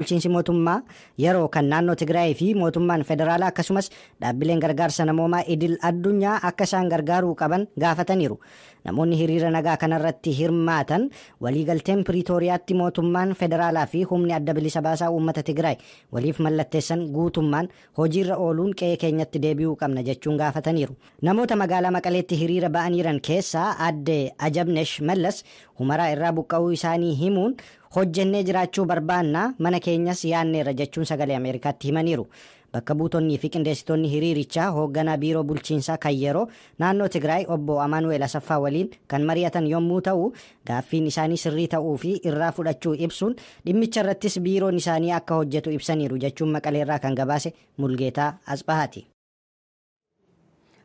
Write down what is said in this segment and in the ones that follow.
bulchiinsi mootummaa yeroo kan naannoo Tigraay fi mootummaan federaalaa akkasumas dhaabbileen gargaarsa namoomaa idil addunyaa akka isaan gargaaruu qaban gaafataniiru. Namoonni hiriira nagaa kanarratti hirmaatan waliigalteen Piriitooriyaatti mootummaan federaalaa fi humni adda bilisa baasaa uummata Tigraay waliif mallatteessan guutummaan hojiirra ooluun qe'ee keenyatti deebi'uu qabna jechuun gaafataniiru. Namoota magaalaa Maqaleetti hiriira ba'aniiran keessaa aadde Ajabnesh Mallas Humaraa irraa buqqa'uu isaanii himuun hojjennee jiraachuu barbaannaa mana keenyas yaanneerra jechuun sagalee Ameerikaatti himaniiru. Bakka buutonnii fi qindeessitoonni hiriirichaa hoogganaa biiroo bulchiinsaa kan yeroo naannoo Tigraay obbo Amaanu'eel Asaffaa waliin kan mari'atan yommuu ta'u gaaffiin isaanii sirrii ta'uu fi irraa fudhachuu ibsuun dhimmicha irrattis biiroon isaanii akka hojjetu ibsaniiru jechuun Maqaleerraa kan gabaase Mulgeetaa Asbahaati.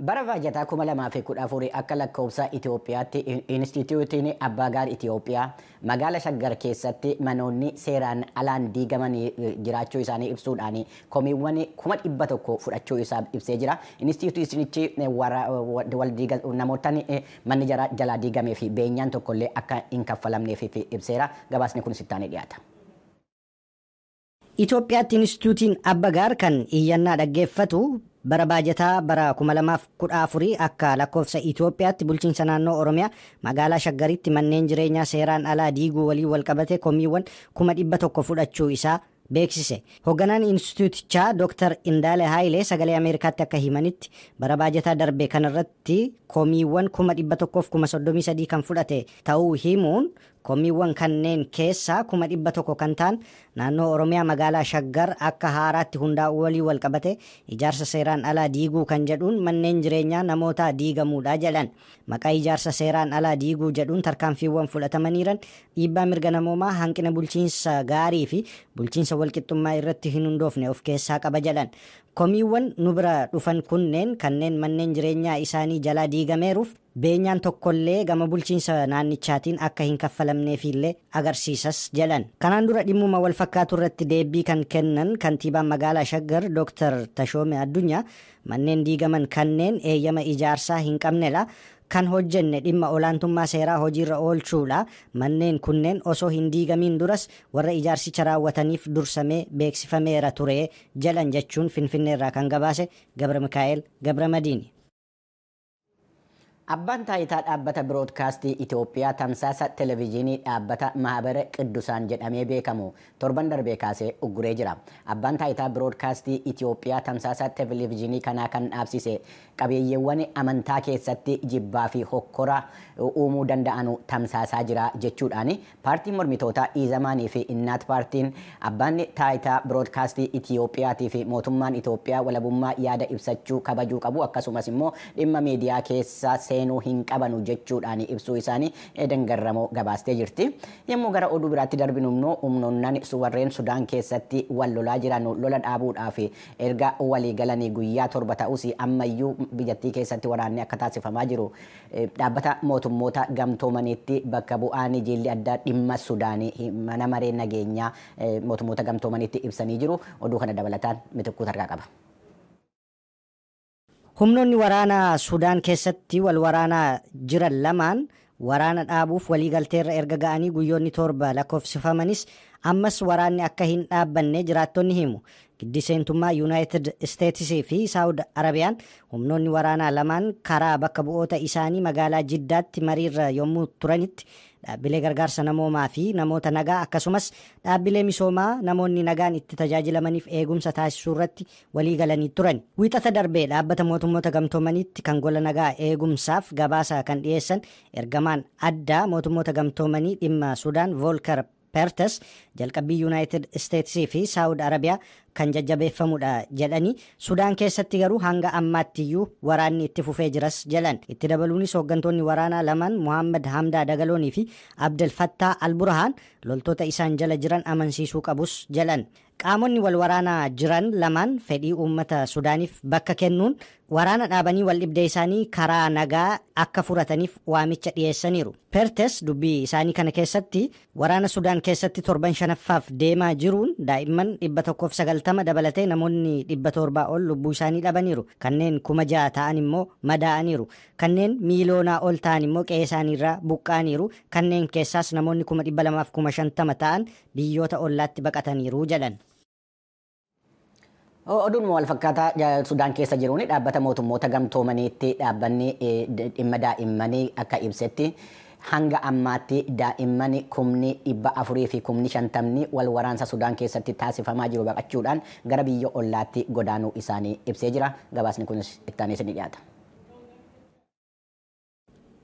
Bara baajataa 2014 akka lakkoofsa Itoophiyaatti Inistituutiin Abbaa Gaar Itoophiyaa magaala Shaggar keessatti manoonni seeraan alaan diigaman jiraachuu isaanii ibsuudhaan komiiwwan 100,000 fudhachuu isaa ibsee jira. Inistituutichi namoota manni jalaa diigamee fi beenyaan tokkollee akka hin kaffalamneef ibseera. Gabaasni kun sittaanii dhiyaata. Itoophiyaatti Inistituutiin Abbaa Gaar kan iyyannaa dhaggeeffatu bara baajataa bara 2014 akka lakkoofsa Itoophiyaatti bulchiinsa naannoo Oromiyaa magaalaa Shaggaritti manneen jireenyaa seeraan alaa diiguu waliin walqabate komiiwwan 100,000 fudhachuu isaa beeksise. Hoogganaan Inistituutichaa Dr. Indaale Haayilee sagalee Ameerikaatti akka himanitti bara baajataa darbe kanarratti komiiwwan 100,033 kan fudhate ta'uu himuun komiiwwan kanneen keessaa 100,000 kan ta'an naannoo Oromiyaa magaalaa Shaggar akka haaraatti hundaa'uu waliin walqabate ijaarsa seeraan alaa diiguu kan jedhuun manneen jireenyaa namoota diigamuudha jedhan. Maqaa ijaarsa seeraan alaa diiguu jedhuun tarkaanfiiwwan fudhatamaniiran dhiibbaa mirga namoomaa hanqina bulchiinsa gaarii fi bulchiinsa walqixxummaa irratti hin hundoofne of keessaa qaba jedhan. Komiiwwan nu bira dhufan kunneen kanneen manneen jireenyaa isaanii jalaa diigameeruuf beenyaan tokkollee gama bulchiinsa naannichaatiin akka hin kaffalamneefillee agarsiisas jedhan. Kanaan dura dhimmuma wal fakkaatu irratti deebii kan kennan kantiibaan magaalaa Shaggar Dr. Tashoome Addunyaa manneen diigaman kanneen eeyyama ijaarsaa hin qabnedha. Kan hojjenne dhimma olaantummaa seeraa hojiirra oolchuudha. Manneen kunneen osoo hin diigamiin duras warra ijaarsicha raawwataniif dursamee beeksifameera ture jedhan jechuun Finfinneerraa kan gabaase Gabra Mikaa'el Gabra Madiini. Abbaan taayitaa dhaabbata biroodkaastii Itoophiyaa tamsaasa televezyiinii dhaabbata Mahabara Qiddusaan jedhamee beekamu torban darbee kaasee ugguree jira. Abbaan taayitaa biroodkaastii Itoophiyaa tamsaasa televezyiinii kanaa kan dhaabsise qabeeyyeewwan amantaa keessatti jibbaa fi hokkora uumuu danda'anu tamsaasaa jira jechuudhaan paartiin mormitootaa Iizamaanii fi Innaat paartiin abbaan taayitaa biroodkaastii Itoophiyaatii fi mootummaan Itoophiyaa walabummaa yaada ibsachuu kabajuu qabu akkasumas immoo dhimma miidiyaa keessaa seenuu hin qabanu jechuudhaan ibsuu isaanii Edan Garramoo gabaastee jirti. Yommuu gara oduu biraatti darbinummoo humnoonni warreen Sudaan keessatti wal lolaa jiran lola dhaabuudhaaf erga walii galanii guyyaa 7 ta'us ammayyuu biyyattii keessatti waraanni akka taasifamaa jiru dhaabbata mootummoota gamtoomaniitti bakka bu'aan jilli addaa dhimma Sudaanii mana maree nageenyaa mootummoota gamtoomaniitti ibsanii jiru. Oduu kana dabalataan Mitikkuu Targaa qaba. Humnoonni waraanaa Sudaan keessatti wal waraanaa jiran lamaan waraana dhaabuuf waliigalteerra erga ga'anii guyyoonni 7 lakkoofsifamanis ammas waraanni akka hin dhaabbanne jiraattonni himu. Giddiseentummaa Yuunaayitid Isteetsii fi Saawud Arabiyaan humnoonni waraanaa lamaan karaa bakka bu'oota isaanii magaalaa Jiddaatti mariirra yommuu turanitti dhaabbilee gargaarsa namoomaa fi namoota nagaa akkasumas dhaabbilee misoomaa namoonni nagaan itti tajaajilamaniif eegumsa taasisuu irratti walii galanii turan. Wiixata darbee dhaabbata mootummoota gamtoomaniitti kan gola nagaa eegumsaaf gabaasa kan dhiyeessan ergamaan addaa mootummoota gamtoomanii dhimma Sudaan Volker Pertes jalqabbii Yuunaayitid Isteetsii fi Saawud Arabiyaa kan jajjabeeffamudha jedhanii Sudaan keessatti garuu hanga ammaattiyyuu waraanni itti fufee jiras jedhan. Itti dabaluunis hooggantoonni waraanaa lamaan Muhammad Hamdaa Dagaloonii fi Abdel Fattah Al-Burhaan loltoota isaan jala jiran amansiisuu qabus jedhan. qaamonni wal waraanaa jiran lamaan fedhii uummata Sudaaniif bakka kennuun waraana dhaabanii wal dhibdee isaanii karaa nagaa akka furataniif waamicha dhiyeessaniiru. Pertes dubbii isaanii kana keessatti waraana Sudaan keessatti torban shanaffaaf deemaa jiruun daa'imman 190 dabalatee namoonni 700 ol lubbuu isaanii dhabaniiru. Kanneen 6,000 ta'an immoo madaa'aniiru. Kanneen miiliyoonaa ol ta'an immoo qe'ee isaaniirraa buqqaaniiru. Kanneen keessaas namoonni 250,000 ta'an biyyoota ollaatti baqataniiru jedhan. Oduun wal fakkaataa Sudaan keessa jiruun dhaabbata mootummoota gamtoomaniitti dhaabbanni dhimma daa'immanii akka ibsetti hanga ammaatti daa'imman 400,000 fi 50,000 wal waraansa Sudaan keessatti taasifamaa jiru baqachuudhaan gara biyya ollaatti godaanuu isaanii ibsee jira. Gabaasni kunis itti aanee ni dhiyaata.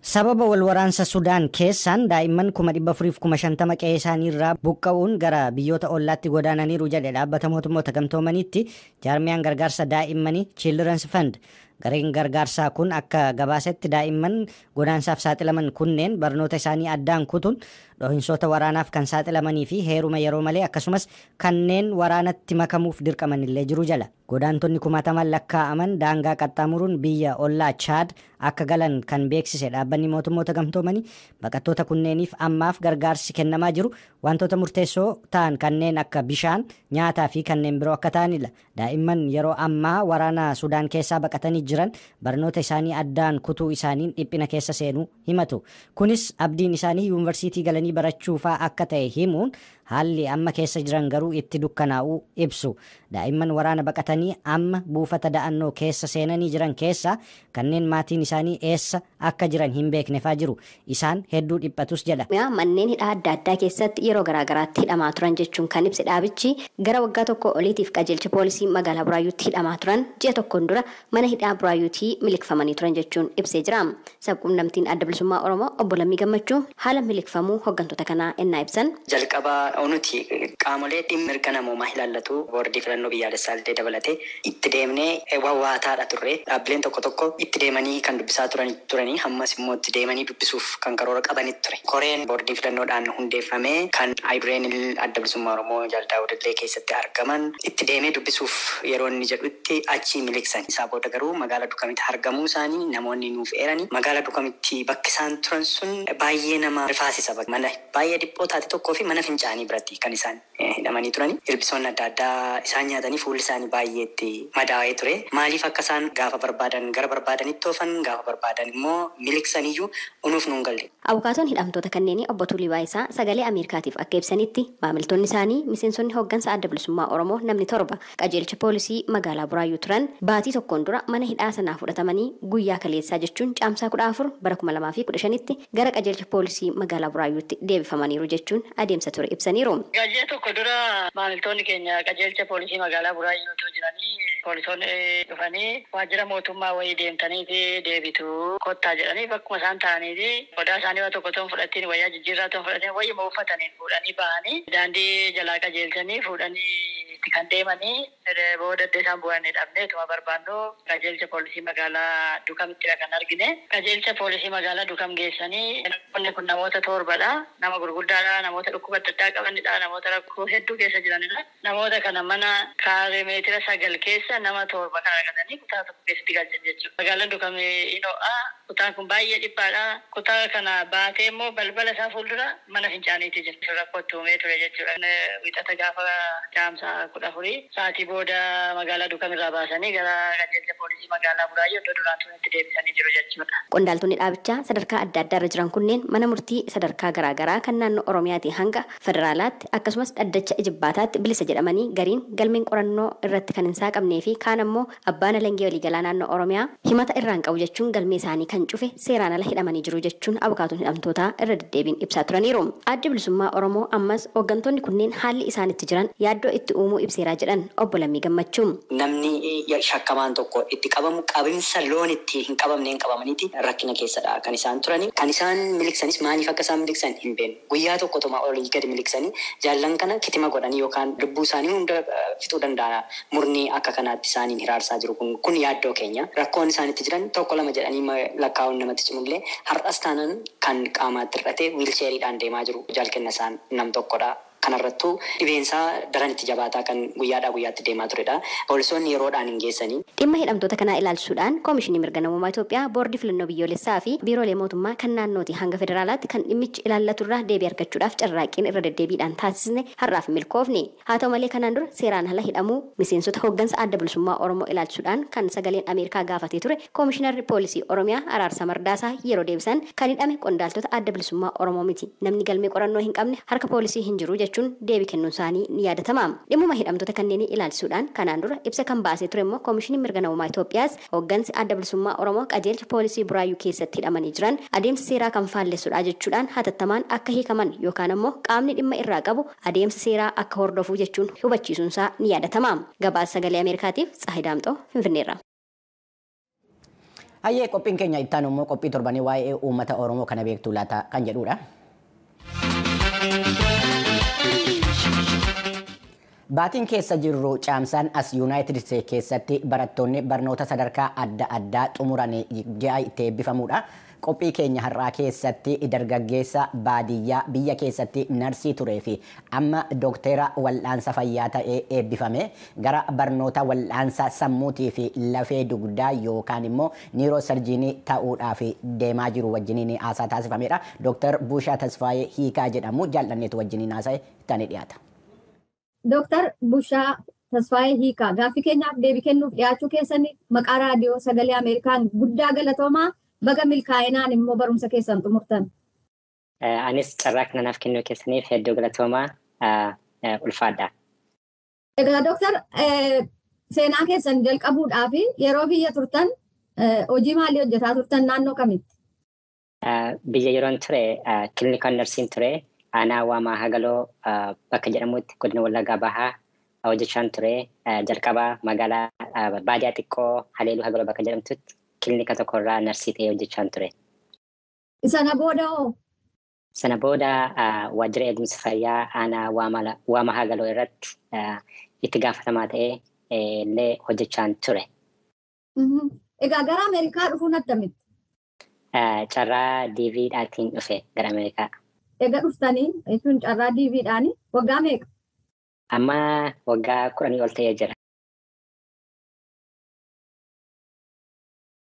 Sababa wal waraansa Sudaan keessaan daa'imman 450,000 qe'ee isaaniirraa buqqa'uun gara biyyoota ollaatti godaananiiru jedhe dhaabbata mootummoota gamtoomaniitti jaarmiyaan gargaarsa daa'immanii Children's Fund. Gareen gargaarsaa kun akka gabaasetti daa'imman godaansaaf saaxilaman kunneen barnoota isaanii addaan kutuun dhohinsoota waraanaaf kan saaxilamanii fi heeruma yeroo malee akkasumas kanneen waraanatti makamuuf dirqaman illee jiru jala. Godaantonni 10,000 lakkaa'aman daangaa qaxxaamuruun biyya ollaa Chaad akka galan kan beeksise dhaabbanni mootummoota gamtoomanii baqattoota kunneeniif ammaaf gargaarsi kennamaa jiru wantoota murteessoo ta'an kanneen akka bishaan, nyaataa fi kanneen biroo akka ta'anidha. Daa'imman yeroo ammaa waraana Sudaan keessaa baqatanii jiran barnoota isaanii addaan kutuu isaaniin dhiphina keessa seenuu himatu. Kunis abdiin isaanii yuunivarsiitii galanii barachuufaa akka ta'e himuun haalli amma keessa jiran garuu itti dukkanaa'uu ibsu. Daa'imman waraana baqatanii amma buufata da'annoo keessa seenanii jiran keessaa kanneen maatiin isaanii eessa akka jiran hin beeknefaa jiru. Isaan hedduu dhiphatus jedha. Manneen hidhaa adda addaa keessatti yeroo garaagaraatti hidhamaa turan jechuun kan ibse dhaabichi gara waggaa tokko oliitiif qajeelcha poolisii magaalaa Buraayyuutti hidhamaa turan ji'a tokkoon dura mana hidhaa Buraayyuutii miliqfamanii turan jechuun ibsee jira. Sabquunnamtiin adda bilisummaa Oromoo obbo Lammii Gammachuu haala miliqfamuu hooggantoota kanaa ennaa ibsan. Jalqabaa onuti qaamolee dhimma mirga namoomaa ilaallatu boordii filannoo biyyaalessaa illee dabalatee itti deemnee wawwaataadha turre. Dhaabbileen tokko tokko itti deemanii kan dubbisaa turanii hammas immoo itti deemanii dubbisuuf kan karoora qabanitti ture. Koreen boordii filannoodhaan hundeeffamee kan ayidureen adda bilisummaa Oromoo Jaaldaawudillee keessatti argaman itti deemee dubbisuuf yeroo inni jedhutti achii miliqsan. Isaa booda garuu magaalaa Dukamitti argamuu isaanii namoonni nuuf eeranii magaalaa Dukamitti bakki isaan turan sun baay'ee nama rifaasisa. Mana baay'ee dhiphoo taate tokkoo fi mana fincaanii biratti kan isaan hidhamanii turani. Ilbisoonni adda addaa isaan nyaatanii fuulli isaanii baay'eetti madaa'ee ture. Maaliif akka isaan gaafa barbaadan gara barbaadanitti oofan gaafa barbaadan immoo miliqsaniyyuu unuuf nuun galle. Abukaatoon hidhamtoota kanneenii obbo Tuulii Baayisaa sagalee Ameerikaatiif akka ibsanitti maamiltoonni isaanii miseensonni hooggansa adda bilisummaa Oromoo namni 7 qajeelcha poolisii magaalaa Buraayyuu turan baatii tokkoon dura mana hidhaa sanaa fudhatamanii guyyaa kaleessaa jechuun caamsaa 14 bara 2015tti gara qajeelcha poolisii magaalaa Buraayyuutti deebifamaniiru jechuun adeemsa ture ibsaniiru. Guyyaa tokko dura maamiltoonni keenya qajeelcha poolisii magaalaa Buraayyuutu jiranii poolisoonni dhufanii waajjira mootummaa wayii deemtaniiti deebitu kottaa jedhanii bakkuma isaan ta'aniiti qodaa isaanii waa tokko toon fudhatiin wayyaa jijjiirraa toon fudhatiin wayyuma uffataniin fuudhanii ba'anii daandii jalaa qajeelchanii fuudhanii kan deemanii booda isaan bu'anii dhabnee tuma barbaannu qajeelcha poolisii magaalaa Dukamitti kan argine. Qajeelcha poolisii magaalaa Dukam geessanii namoonni kun namoota 7dha. Nama gurguddaadha, namoota dhukkuba adda addaa qabanidha, namoota rakkoo hedduu keessa jiranidha. Namoota kana mana kaaree meetira 9 keessa nama 7 kan argatanii kutaa tokko keessatti galchan jechuudha. Magaalaan Dukam ino'a. Kutaan kun baay'ee dhiphaadha. Kutaa kana baatee immoo balbala isaa fuuldura mana fincaaniitti jira. Rakkoo tuumee ture jechuudha. Wixata gaafa caamsaa 14 sa'aatii booda magaalaa Dukam irraa baasanii gara qajeelcha poolisii magaalaa Buraayyuu iddoo duraan turanitti deebisanii jiru jechuudha. Qondaaltonni dhaabichaa sadarkaa adda addaa irra jiran kunneen mana murtii sadarkaa garaagaraa kan naannoo Oromiyaatii hanga federaalaatti akkasumas dhaddacha ijibbaataatti bilisa jedhamanii gariin galmeen qorannoo irratti kan hin saaqamnee fi kaan ammoo abbaan alangaa waliigalaa naannoo Oromiyaa himata irraan qabu jechuun galmee isaanii kan cufe seeraan ala hidhamanii jiru jechuun abukaatoon hidhamtootaa irra deddeebiin ibsaa turaniiru. Addi bilisummaa Oromoo ammas hooggantoonni kunneen haalli isaanitti jiran yaaddoo itti uumuu ibseeraa jedhan obbo Lammii Gammachuu. Namni shakkamaan tokko itti qabamu qabinsa loon itti hin qabamne hin qabamaniiti rakkina keessadha kan isaan turani. Kan isaan miliqsanis maaliif akka isaan miliqsan hin beeknu. Guyyaa tokko tuma olii gadi miliqsanii jaallan kana kitima godhanii yookaan lubbuu isaanii hunda fixuu danda'a. Murni akka kanaatti isaaniin hiraarsaa jiru kun yaaddoo keenya. Rakkoon isaanitti jiran tokko lama jedhanii lakkaa'uun namatti cimullee har'as taanaan kan qaamaatti hir'ate wiilcheeriidhaan deemaa jiru jaalkenna isaan nam tokkodha. kanarrattu dhibeensaa daran itti jabaataa kan guyyaadhaa guyyaatti deemaa turedha. Poolisoonni yeroodhaan hin geessanii. Dhimma hidhamtoota kanaa ilaalchisuudhaan Koomishinii Mirga Namummaa Itoophiyaa Boordii Filannoo Biyyoolessaa fi Biiroolee Mootummaa kan naannooti hanga federaalaatti kan dhimmichi ilaallaturraa deebii argachuudhaaf carraaqqiin irra deddeebiidhaan taasisne har'aaf milkoofne. Haa ta'u malee kanaan dura seeraan ala hidhamuu miseensota hooggansa adda bilisummaa Oromoo ilaalchisuudhaan kan sagaleen Ameerikaa gaafatee ture Koomishinarri Poolisii Oromiyaa Araarsaa Mardaasaa yeroo deebisan kan hidhame qondaaltota adda bilisummaa Oromoo miti. Namni galmee qorannoo hin qabne harka poolisii hin jiru jechuun deebii kennuun isaanii ni yaadatama. Dhimmuma hidhamtoota kanneen ilaalchisuudhaan kanaan dura ibsa kan baasee ture immoo Koomishinii Mirga Namummaa Itoophiyaas hooggansi adda bilisummaa Oromoo qajeelcha poolisii Buraayyuu keessatti hidhamanii jiran adeemsa seeraa kan faallessuudha jechuudhaan hatattamaan akka hiikaman yookaan immoo qaamni dhimma irraa qabu adeemsa seeraa akka hordofuu jechuun hubachiisuun isaa ni yaadatama. Gabaasa sagalee Ameerikaatiif Tsaahii Daamxoo Finfinneerra. Hayyee qophiin keenya itti aanu immoo qophii torbanii waa'ee uummata Oromoo kana beektuu laata kan jedhudha. Baatiin keessa jirru caamsaan as Yuunaayitid Isteetsi keessatti barattoonni barnoota sadarkaa adda addaa xumuran ji'a itti eebbifamuudha. Qophii keenya har'aa keessatti dargaggeessa baadiyyaa biyya keessatti narsii turee fi amma doktera wal'aansa fayyaa ta'ee eebbifame gara barnoota wal'aansa sammuutii fi lafee dugdaa yookaan immoo niirooserjiinii ta'uudhaaf deemaa jiru wajjiniin haasaa taasifameedha. Dooktar Bushaa Tasfaayee Hiikaa jedhamu jaallanneetu wajjiniin haasa'e itti dhiyaata. Dooktar Bushaa Tasfaayee Hiikaa gaaffii keenyaaf deebii kennuuf dhiyaachuu keessanii maqaa raadiyoo sagalee Ameerikaan guddaa galatoomaa. Baga milkaa'inaan immoo barumsa keessan xumurtan. Anis carraa kana naaf kennuu keessaniif hedduu galatoomaa ulfaadha. Egaa dooktar seenaa keessan jalqabuudhaaf yeroo biyya turtan hojii maalii hojjetaa turtan naannoo kamitti? Biyya yeroon ture kilinika narsiin ture aanaa waamaa hagaloo bakka jedhamutti godina Wallaggaa Bahaa hojjechaan ture jalqabaa magaalaa baadiyaa xiqqoo Haleeluu Hagaloo bakka jedhamtutti. Kilinika tokkorraa narsii ta'ee hojjechaan ture. Sana booda hoo? Sana booda waajjira eegumsa fayyaa aanaa waamaa hagaloo irratti itti gaafatamaa ta'ee illee hojjechaan ture. Egaa gara Ameerikaa dhufuun attamitti? Carraa DV'dhaatiin dhufe gara Ameerikaa. Egaa dhuftanii jechuun carraa DV'dhaanii waggaa meeqa? Amma waggaa 10 ol ta'ee jira.